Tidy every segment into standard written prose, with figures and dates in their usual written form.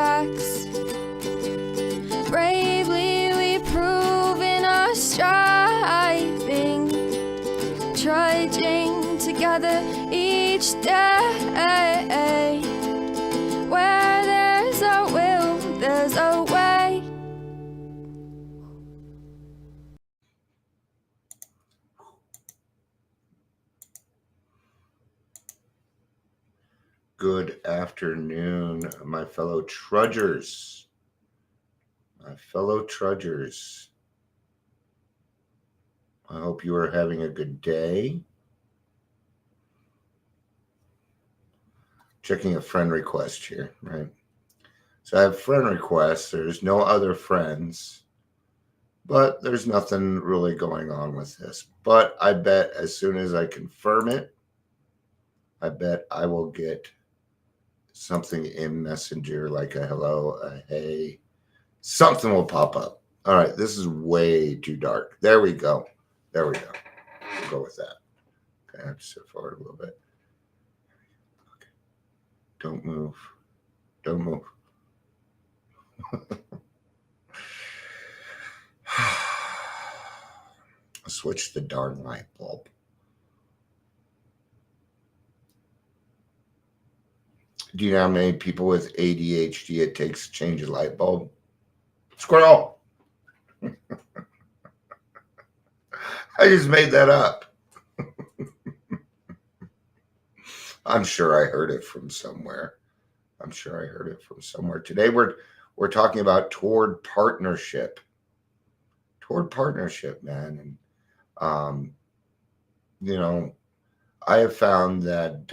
tracks. Bravely we prove in our striving, trudging together each day. Where there's a will, there's a way. Good afternoon, my fellow trudgers. I hope you are having a good day. Checking a friend request here, right? So I have friend requests. There's no other friends, but there's nothing really going on with this. But I bet as soon as I confirm it, I bet I will get something in Messenger like a hello, a hey. Something will pop up. All right, this is way too dark. There we go. We'll go with that. Okay, I have to sit forward a little bit. Okay. Don't move. I'll switch the darn light bulb. Do you know how many people with ADHD it takes to change a light bulb? Squirrel. I just made that up. I'm sure I heard it from somewhere. Today we're talking about toward partnership. Toward partnership, man. And I have found that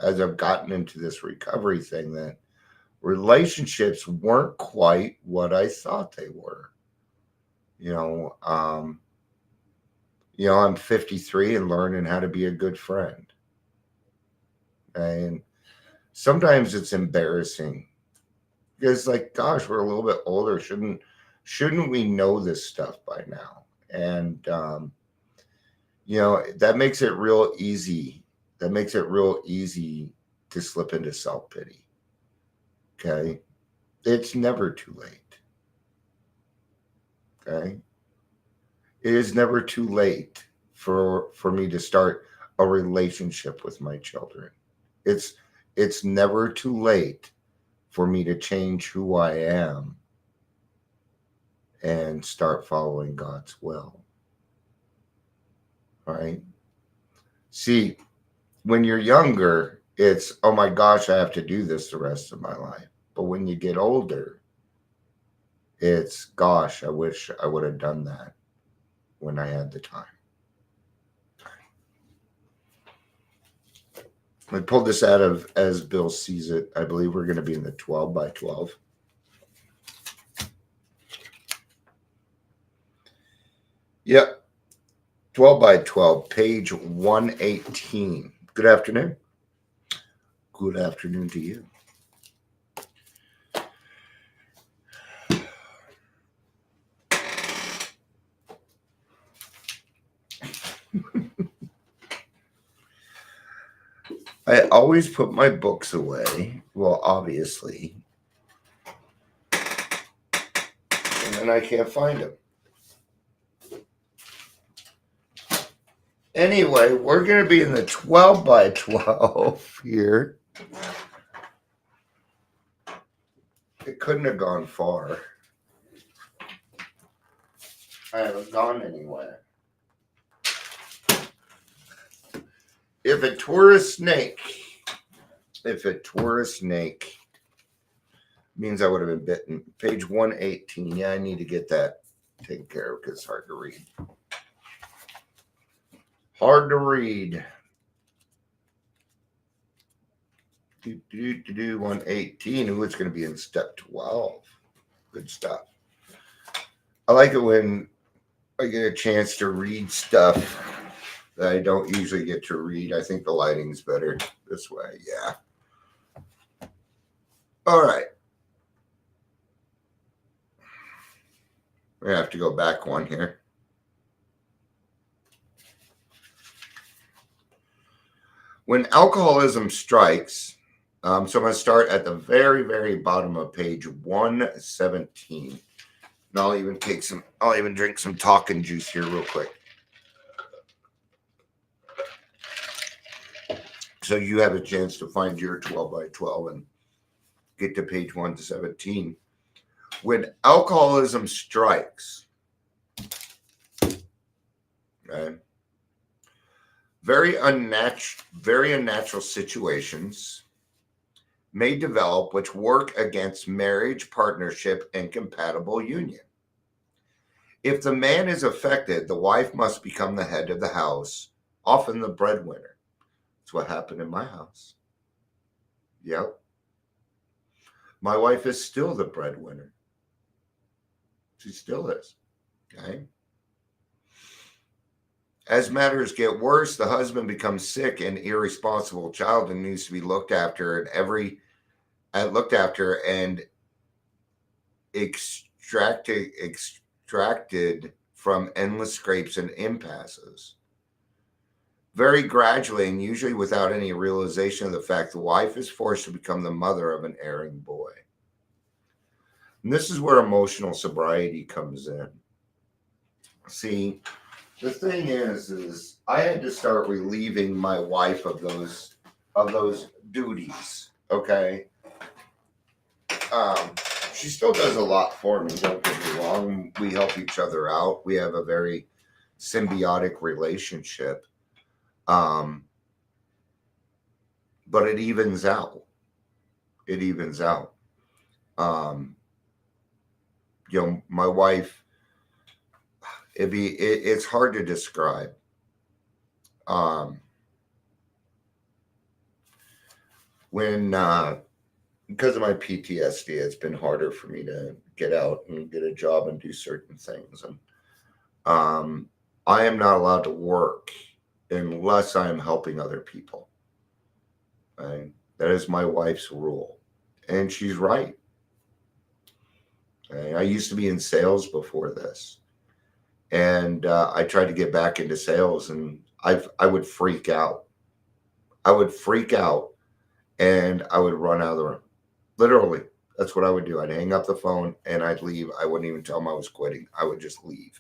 as I've gotten into this recovery thing, that relationships weren't quite what I thought they were. I'm 53 and learning how to be a good friend. And sometimes it's embarrassing because, like, gosh, we're a little bit older. Shouldn't we know this stuff by now? And, that makes it real easy. To slip into self-pity. Okay. It's never too late. Okay. It is never too late for me to start a relationship with my children. It's never too late for me to change who I am and start following God's will. All right. See, when you're younger, it's, oh my gosh, I have to do this the rest of my life. But when you get older, it's, gosh, I wish I would have done that when I had the time. I pulled this out of As Bill Sees It. I believe we're going to be in the 12 by 12. Yep. 12 by 12, page 118. Good afternoon. Good afternoon to you. I always put my books away. Well, obviously. And then I can't find them. Anyway, we're going to be in the 12 by 12 here. It couldn't have gone far. I haven't gone anywhere. If it were a snake, means I would have been bitten. Page 118. Yeah, I need to get that taken care of because it's hard to read. 118. Ooh, it's going to be in step 12. Good stuff. I like it when I get a chance to read stuff that I don't usually get to read. I think the lighting's better this way. Yeah. All right. We have to go back one here. When alcoholism strikes, So I'm going to start at the very, very bottom of page 117. And I'll even drink some talking juice here real quick. So you have a chance to find your 12 by 12 and get to page 117. When alcoholism strikes, okay, very unnatural situations may develop which work against marriage, partnership, and compatible union. If the man is affected, the wife must become the head of the house, often the breadwinner. That's what happened in my house. Yep. My wife is still the breadwinner. She still is. Okay. As matters get worse, the husband becomes sick and irresponsible child and needs to be looked after and extracted from endless scrapes and impasses. Very gradually, and usually without any realization of the fact, the wife is forced to become the mother of an erring boy. And this is where emotional sobriety comes in. See, the thing is I had to start relieving my wife of those duties. Okay. She still does a lot for me, don't get me wrong. We help each other out. We have a very symbiotic relationship. But it evens out. My wife, it's hard to describe. Because of my PTSD, it's been harder for me to get out and get a job and do certain things. And I am not allowed to work unless I am helping other people. Right? That is my wife's rule. And she's right. I used to be in sales before this. And I tried to get back into sales, and I would freak out. And I would run out of the room. Literally, that's what I would do. I'd hang up the phone and I'd leave. I wouldn't even tell them I was quitting. I would just leave.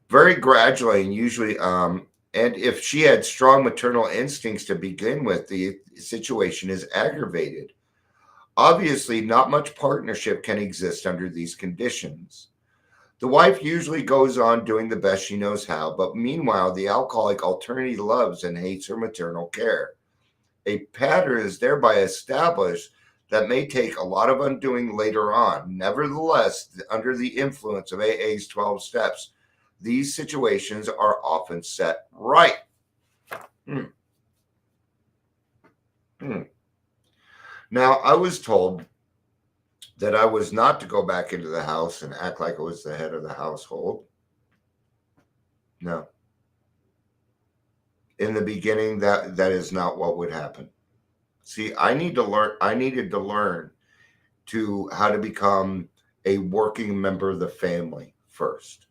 Very gradually, and usually, and if she had strong maternal instincts to begin with, the situation is aggravated. Obviously, not much partnership can exist under these conditions. The wife usually goes on doing the best she knows how, but meanwhile, the alcoholic alternately loves and hates her maternal care. A pattern is thereby established that may take a lot of undoing later on. Nevertheless, under the influence of AA's 12 steps, these situations are often set right. Now, I was told that I was not to go back into the house and act like I was the head of the household. No. In the beginning, that is not what would happen. See, I needed to learn how to become a working member of the family first.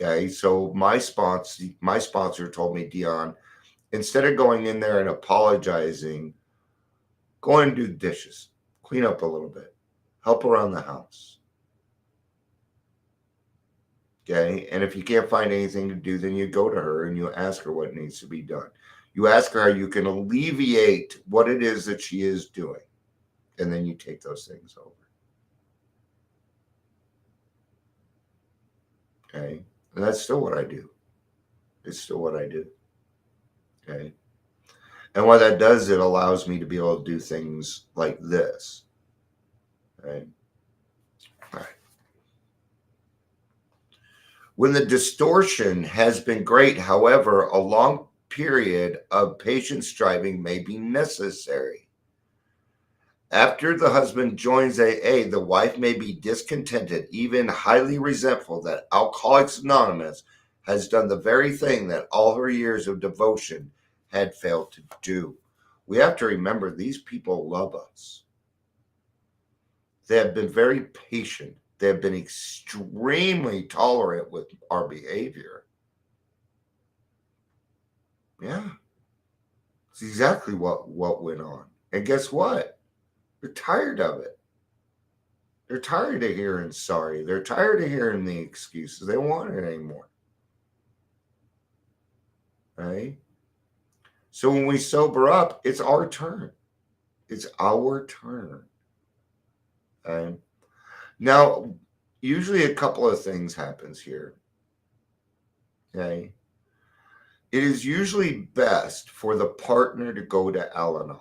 Okay, so my sponsor told me, Dion, instead of going in there and apologizing, go and do the dishes, clean up a little bit, help around the house. Okay, and if you can't find anything to do, then you go to her and you ask her what needs to be done. You ask her how you can alleviate what it is that she is doing, and then you take those things over. Okay, and that's still what I do. It's still what I do. Okay, and what that does, it allows me to be able to do things like this. Right. All right. When the distortion has been great, however, a long period of patient striving may be necessary. After the husband joins AA, the wife may be discontented, even highly resentful that Alcoholics Anonymous has done the very thing that all her years of devotion had failed to do. We have to remember these people love us. They have been very patient. They have been extremely tolerant with our behavior. Yeah. It's exactly what went on. And guess what? They're tired of it. They're tired of hearing sorry. They're tired of hearing the excuses. They don't want it anymore. Right? So when we sober up, it's our turn. It's our turn. Okay? Now, usually a couple of things happens here. Okay? It is usually best for the partner to go to Al-Anon.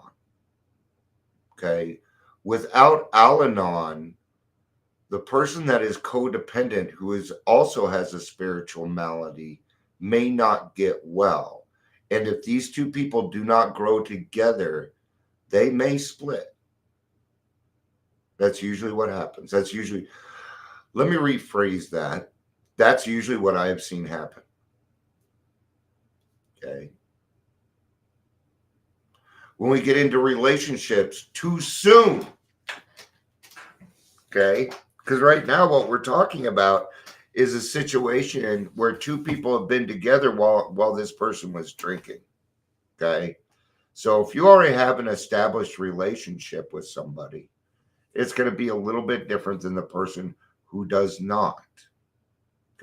Okay? Without Al-Anon, the person that is codependent, who is also has a spiritual malady, may not get well. And if these two people do not grow together, they may split. That's usually what happens. Let me rephrase that. That's usually what I have seen happen. Okay. When we get into relationships too soon, okay, because right now what we're talking about is a situation where two people have been together while this person was drinking. Okay. So if you already have an established relationship with somebody, it's going to be a little bit different than the person who does not.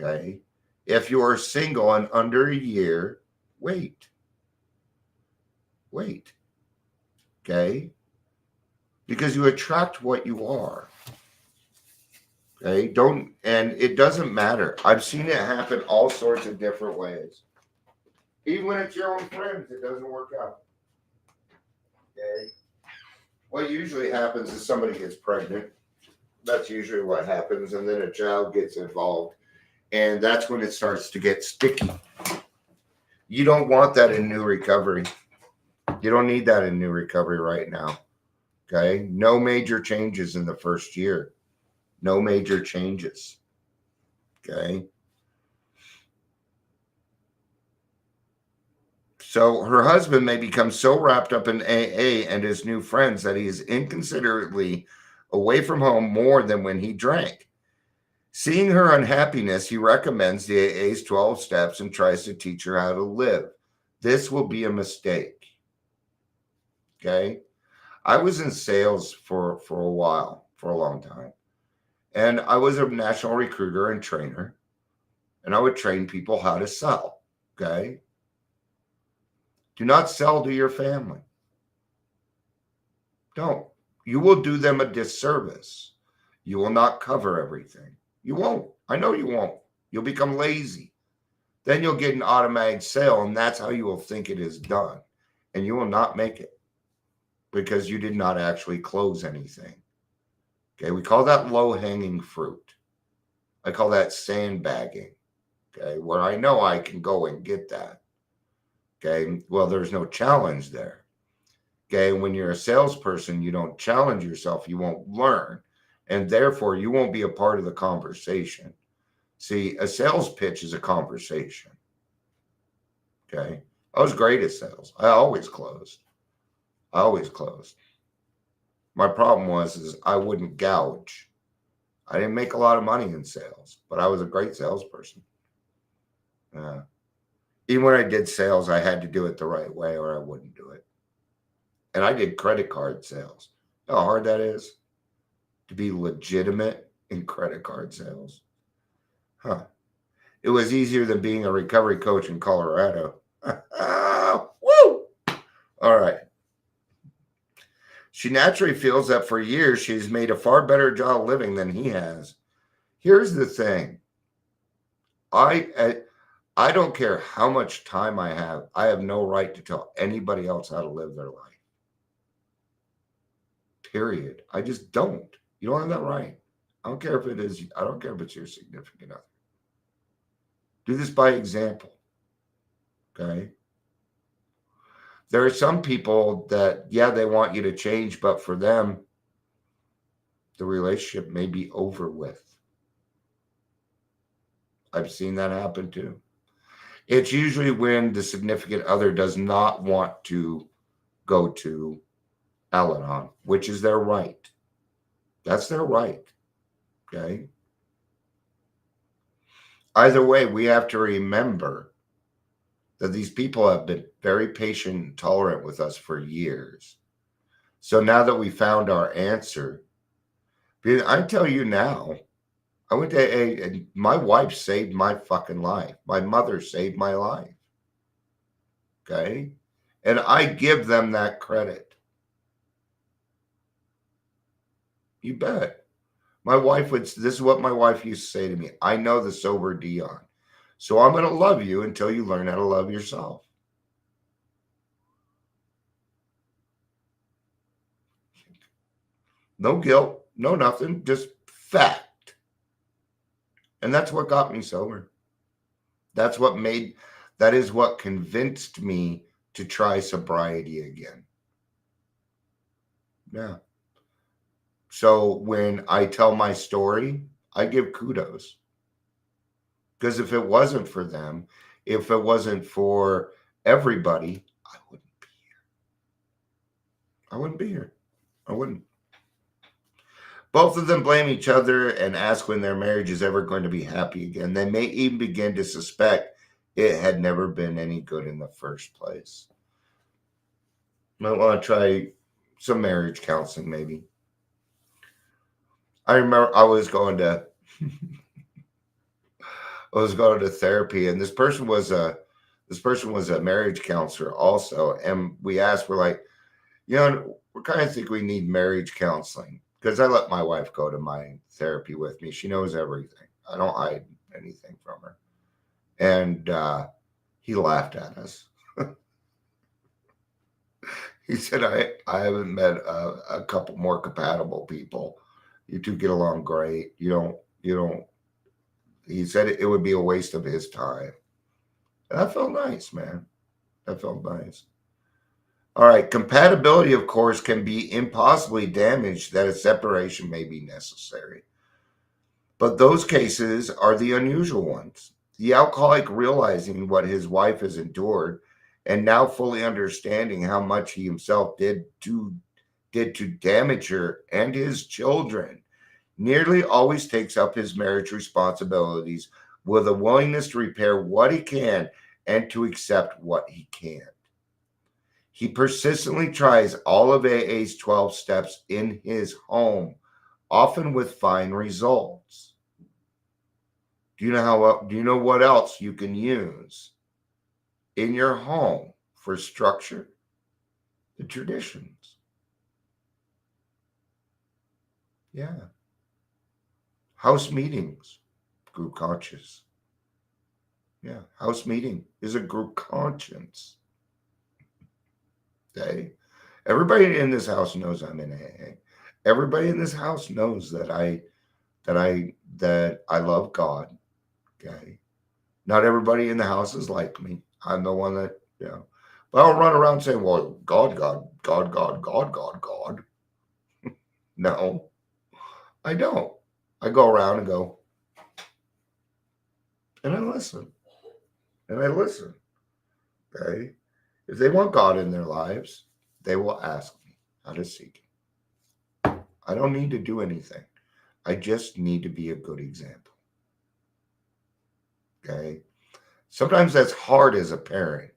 Okay. If you are single and under a year, wait. Okay. Because you attract what you are. Okay. And it doesn't matter. I've seen it happen all sorts of different ways. Even when it's your own friends, it doesn't work out. Okay. What usually happens is somebody gets pregnant. That's usually what happens. And then a child gets involved. And that's when it starts to get sticky. You don't want that in new recovery. You don't need that in new recovery right now. Okay. No major changes in the first year. No major changes. Okay. So her husband may become so wrapped up in AA and his new friends that he is inconsiderately away from home more than when he drank. Seeing her unhappiness, he recommends the AA's 12 steps and tries to teach her how to live. This will be a mistake. Okay. I was in sales for a while, for a long time. And I was a national recruiter and trainer. And I would train people how to sell. Okay. Do not sell to your family. Don't. You will do them a disservice. You will not cover everything. You won't. I know you won't. You'll become lazy. Then you'll get an automatic sale, and that's how you will think it is done. And you will not make it because you did not actually close anything. Okay, we call that low-hanging fruit. I call that sandbagging. Okay, where I know I can go and get that. Okay, well, there's no challenge there. Okay, when you're a salesperson, you don't challenge yourself, you won't learn, and therefore you won't be a part of the conversation. See, a sales pitch is a conversation. Okay, I was great at sales. I always closed. My problem is I wouldn't gouge. I didn't make a lot of money in sales, but I was a great salesperson. Even when I did sales, I had to do it the right way or I wouldn't do it. And I did credit card sales. You know how hard that is to be legitimate in credit card sales? Huh. It was easier than being a recovery coach in Colorado. Woo! All right. She naturally feels that for years she's made a far better job living than he has. Here's the thing. I don't care how much time I have no right to tell anybody else how to live their life. Period. I just don't. You don't have that right. I don't care if it's your significant other. Do this by example. Okay. There are some people that, yeah, they want you to change, but for them, the relationship may be over with. I've seen that happen too. It's usually when the significant other does not want to go to Al-Anon, which is their right. That's their right. Okay. Either way, we have to remember that these people have been very patient and tolerant with us for years. So now that we found our answer, I tell you now, I went to AA and my wife saved my fucking life. My mother saved my life. Okay? And I give them that credit. You bet. My wife would, this is what my wife used to say to me. I know the sober Dion. So I'm going to love you until you learn how to love yourself. No guilt, no nothing, just fact. And that's what got me sober. That is what convinced me to try sobriety again. Yeah. So when I tell my story, I give kudos. Because if it wasn't for them, if it wasn't for everybody, I wouldn't be here. I wouldn't be here. I wouldn't. Both of them blame each other and ask when their marriage is ever going to be happy again. They may even begin to suspect it had never been any good in the first place. Might want to try some marriage counseling, maybe. I remember I was going to therapy, and this person was a marriage counselor also, and we asked, we're like, we kind of think we need marriage counseling, because I let my wife go to my therapy with me. She knows everything. I don't hide anything from her. And he laughed at us. He said, I haven't met a couple more compatible people. You two get along great. You don't. He said it would be a waste of his time. And that felt nice, man. That felt nice. All right. Compatibility, of course, can be impossibly damaged that a separation may be necessary. But those cases are the unusual ones. The alcoholic realizing what his wife has endured and now fully understanding how much he himself did to damage her and his children nearly always takes up his marriage responsibilities with a willingness to repair what he can and to accept what he can't. He persistently tries all of AA's 12 steps in his home, often with fine results. Do you know what else you can use in your home for structure? The traditions. Yeah. House meetings, group conscience. Yeah, house meeting is a group conscience. Okay. Everybody in this house knows I'm in AA. Everybody in this house knows that I love God. Okay. Not everybody in the house is like me. I'm the one that, but I don't run around saying, well, God. No, I don't. I go around and go, and I listen. Okay. If they want God in their lives, they will ask me how to seek Him. I don't need to do anything. I just need to be a good example. Okay. Sometimes that's hard as a parent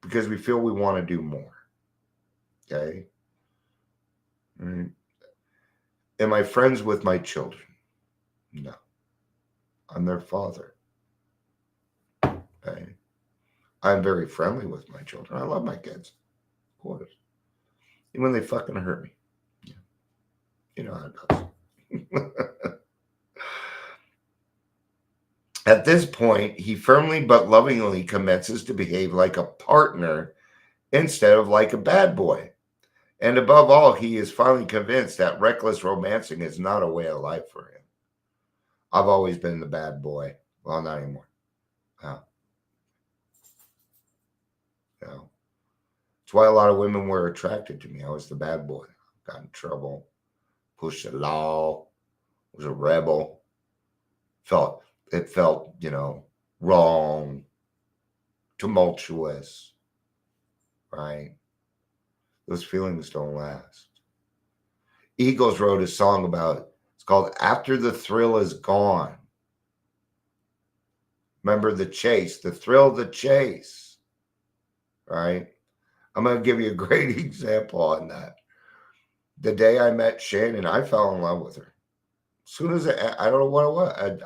because we feel we want to do more. Okay. Right. Am I friends with my children? No. I'm their father. Okay. I'm very friendly with my children. I love my kids. Of course. Even when they fucking hurt me. Yeah. You know how it goes. At this point, he firmly but lovingly commences to behave like a partner instead of like a bad boy. And above all, he is finally convinced that reckless romancing is not a way of life for him. I've always been the bad boy. Well, not anymore. No. That's why a lot of women were attracted to me. I was the bad boy. Got in trouble. Pushed the law. Was a rebel. It felt, wrong. Tumultuous. Right? Those feelings don't last. Eagles wrote a song it's called After the Thrill Is Gone. Remember the chase, the thrill of the chase. right? I'm going to give you a great example on that. The day I met Shannon, I fell in love with her. As soon as I don't know what it was.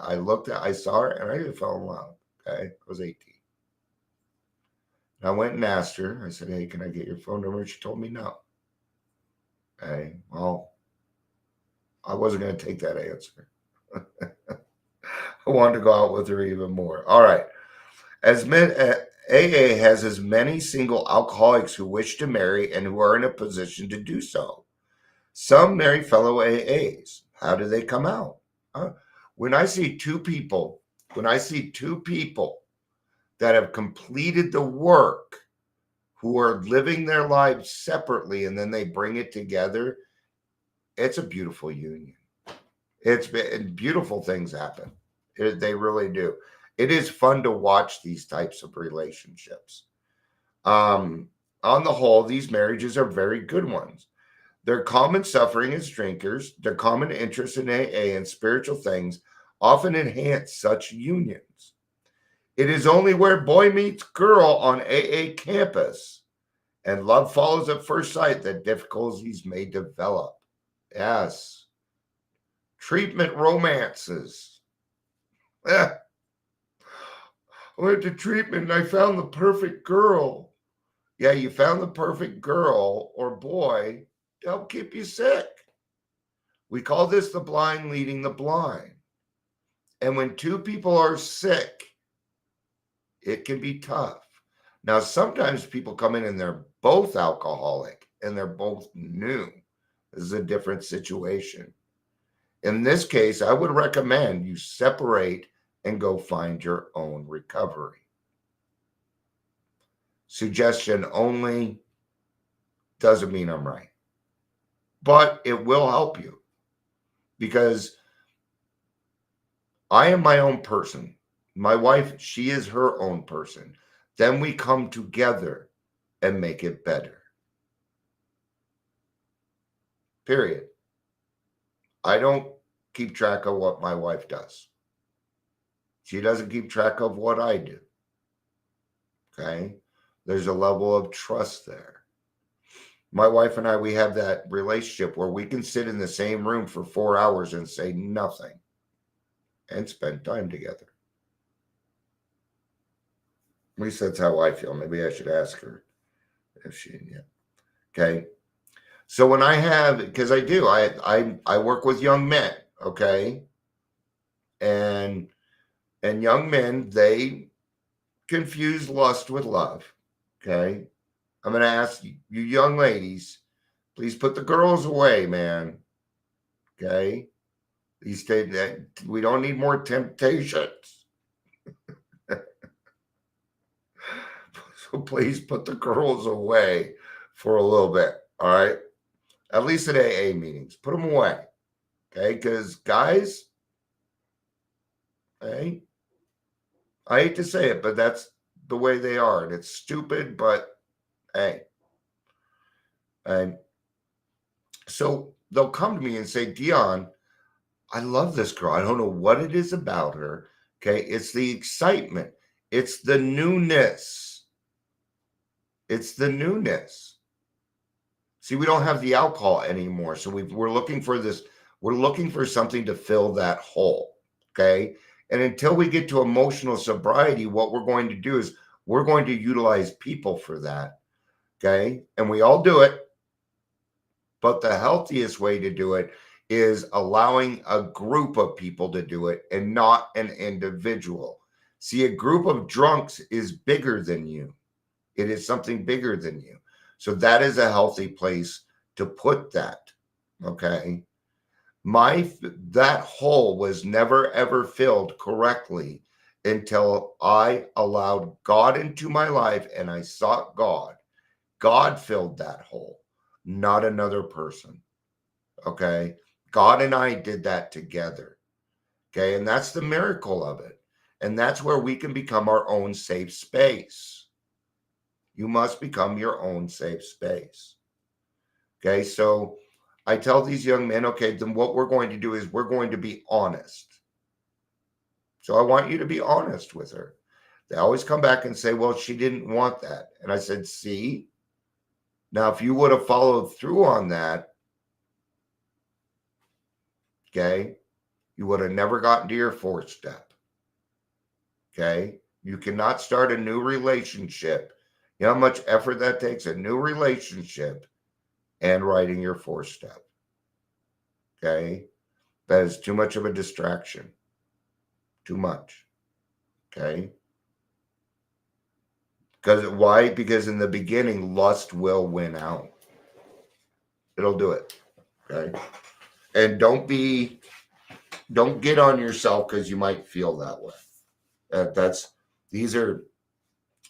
I saw her and I just fell in love. Okay. I was 18. And I went and asked her, I said, hey, can I get your phone number? She told me no. Okay. Well, I wasn't going to take that answer. I wanted to go out with her even more. All right. AA has as many single alcoholics who wish to marry and who are in a position to do so. Some marry fellow AAs. How do they come out? When I see two people that have completed the work, who are living their lives separately, and then they bring it together, it's a beautiful union. Beautiful things happen. They really do. It is fun to watch these types of relationships. On the whole, these marriages are very good ones. Their common suffering as drinkers, their common interest in AA and spiritual things often enhance such unions. It is only where boy meets girl on AA campus and love follows at first sight that difficulties may develop. Yes. Treatment romances. I went to treatment and I found the perfect girl. Yeah, you found the perfect girl or boy to help keep you sick. We call this the blind leading the blind. And when two people are sick, it can be tough. Now, sometimes people come in and they're both alcoholic and they're both new. This is a different situation. In this case, I would recommend you separate and go find your own recovery. Suggestion only, doesn't mean I'm right. But it will help you because I am my own person. My wife, she is her own person. Then we come together and make it better. Period. I don't keep track of what my wife does. She doesn't keep track of what I do. Okay? There's a level of trust there. My wife and I, we have that relationship where we can sit in the same room for 4 hours and say nothing and spend time together. At least that's how I feel. Maybe I should ask her if she, yeah. Okay. So when I have, because I do, I work with young men, okay? And young men, they confuse lust with love, okay? I'm going to ask you young ladies, please put the girls away, man, okay? We don't need more temptations. So please put the girls away for a little bit, all right? At least at AA meetings, put them away, okay? Because guys, hey, I hate to say it, but that's the way they are. And it's stupid, but hey. And so they'll come to me and say, Dion, I love this girl. I don't know what it is about her. Okay. It's the excitement. It's the newness. It's the newness. See, we don't have the alcohol anymore. So we're looking for this. We're looking for something to fill that hole. Okay. And until we get to emotional sobriety, what we're going to do is we're going to utilize people for that. Okay. And we all do it. But the healthiest way to do it is allowing a group of people to do it and not an individual. See, a group of drunks is bigger than you. It is something bigger than you. So that is a healthy place to put that. Okay. That hole was never ever filled correctly until I allowed God into my life and I sought God. God filled that hole, not another person. Okay. God and I did that together. Okay. And that's the miracle of it. And that's where we can become our own safe space. You must become your own safe space. Okay. So I tell these young men, okay, then what we're going to do is we're going to be honest. So I want you to be honest with her. They always come back and say, well, she didn't want that. And I said, see, now if you would have followed through on that, okay, you would have never gotten to your fourth step. Okay. You cannot start a new relationship. You know how much effort that takes? A new relationship and writing your fourth step. Okay. That is too much of a distraction. Too much. Okay. Because why? Because in the beginning, lust will win out. It'll do it. Okay. And don't get on yourself because you might feel that way.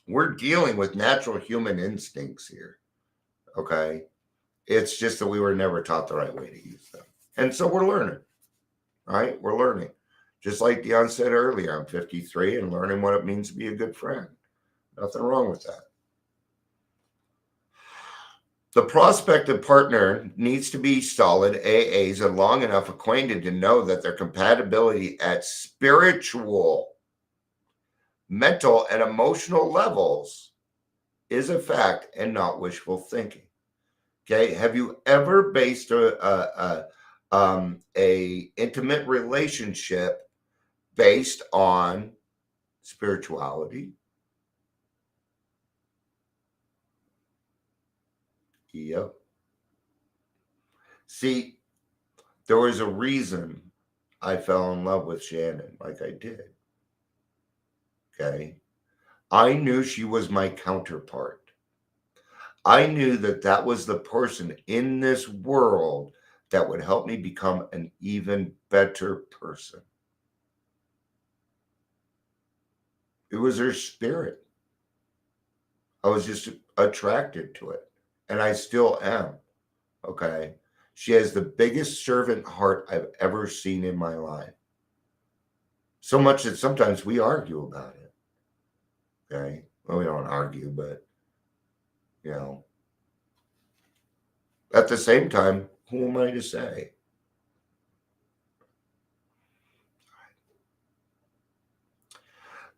We're dealing with natural human instincts here. Okay. It's just that we were never taught the right way to use them. And so we're learning, right? We're learning. Just like Dion said earlier, I'm 53 and learning what it means to be a good friend. Nothing wrong with that. The prospective partner needs to be solid AAs and long enough acquainted to know that their compatibility at spiritual, mental, and emotional levels is a fact and not wishful thinking. Okay, have you ever based a intimate relationship based on spirituality? Yep. See, there was a reason I fell in love with Shannon like I did. Okay. I knew she was my counterpart. I knew that was the person in this world that would help me become an even better person. It was her spirit. I was just attracted to it. And I still am. Okay. She has the biggest servant heart I've ever seen in my life. So much that sometimes we argue about it. Okay. Well, we don't argue, but, at the same time, who am I to say?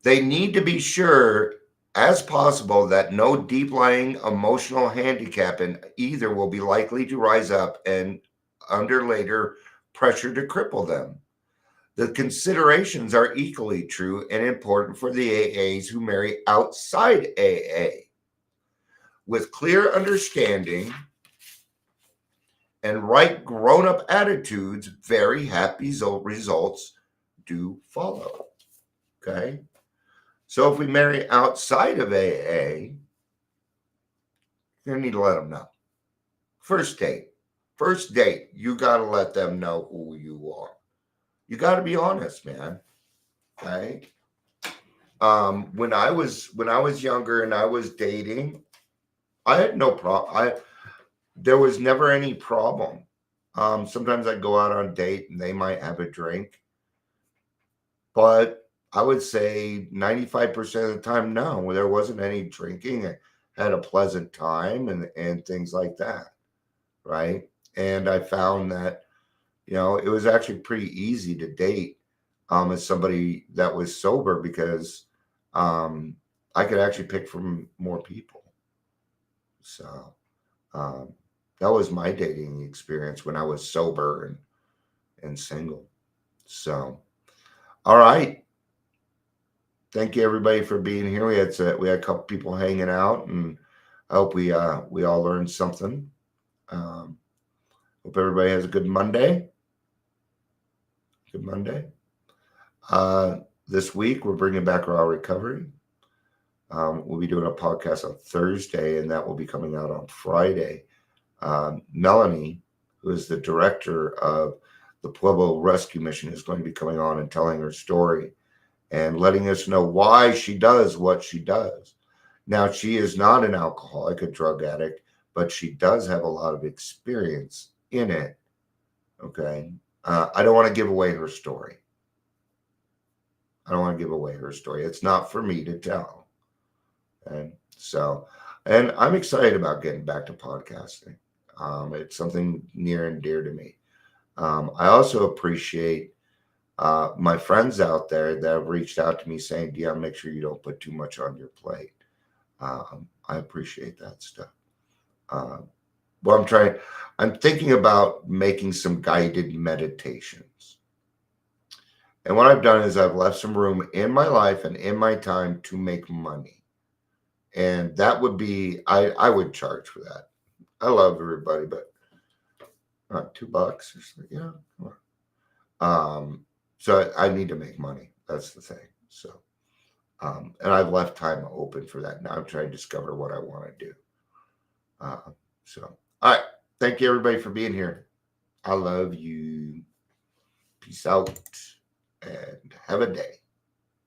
They need to be sure as possible that no deep-lying emotional handicap in either will be likely to rise up and under later pressure to cripple them. The considerations are equally true and important for the AAs who marry outside AA. With clear understanding and right grown-up attitudes, very happy results do follow. Okay? So if we marry outside of AA, you're going to need to let them know. First date, you got to let them know who you are. You got to be honest, man. Okay? When I was younger and I was dating, I had no problem. There was never any problem. Sometimes I'd go out on a date and they might have a drink, but I would say 95% of the time, no, there wasn't any drinking. I had a pleasant time and things like that, right? And I found that, it was actually pretty easy to date as somebody that was sober because I could actually pick from more people. So that was my dating experience when I was sober and single. So, all right. Thank you everybody for being here. We had a couple people hanging out, and I hope we all learned something. Hope everybody has a good Monday. Good Monday. This week we're bringing back Raw Recovery. We'll be doing a podcast on Thursday, and that will be coming out on Friday. Melanie, who is the director of the Pueblo Rescue Mission, is going to be coming on and telling her story and letting us know why she does what she does. Now, she is not an alcoholic, a drug addict, but she does have a lot of experience in it. Okay. I don't want to give away her story. It's not for me to tell. And so, and I'm excited about getting back to podcasting. It's something near and dear to me. I also appreciate My friends out there that have reached out to me saying, Dion, make sure you don't put too much on your plate. I appreciate that stuff. Well, I'm thinking about making some guided meditations. And what I've done is I've left some room in my life and in my time to make money. And that would be, I would charge for that. I love everybody, but $2 or something, yeah. So I need to make money. That's the thing. So, and I've left time open for that. Now I'm trying to discover what I want to do. So, all right. Thank you, everybody, for being here. I love you. Peace out and have a day.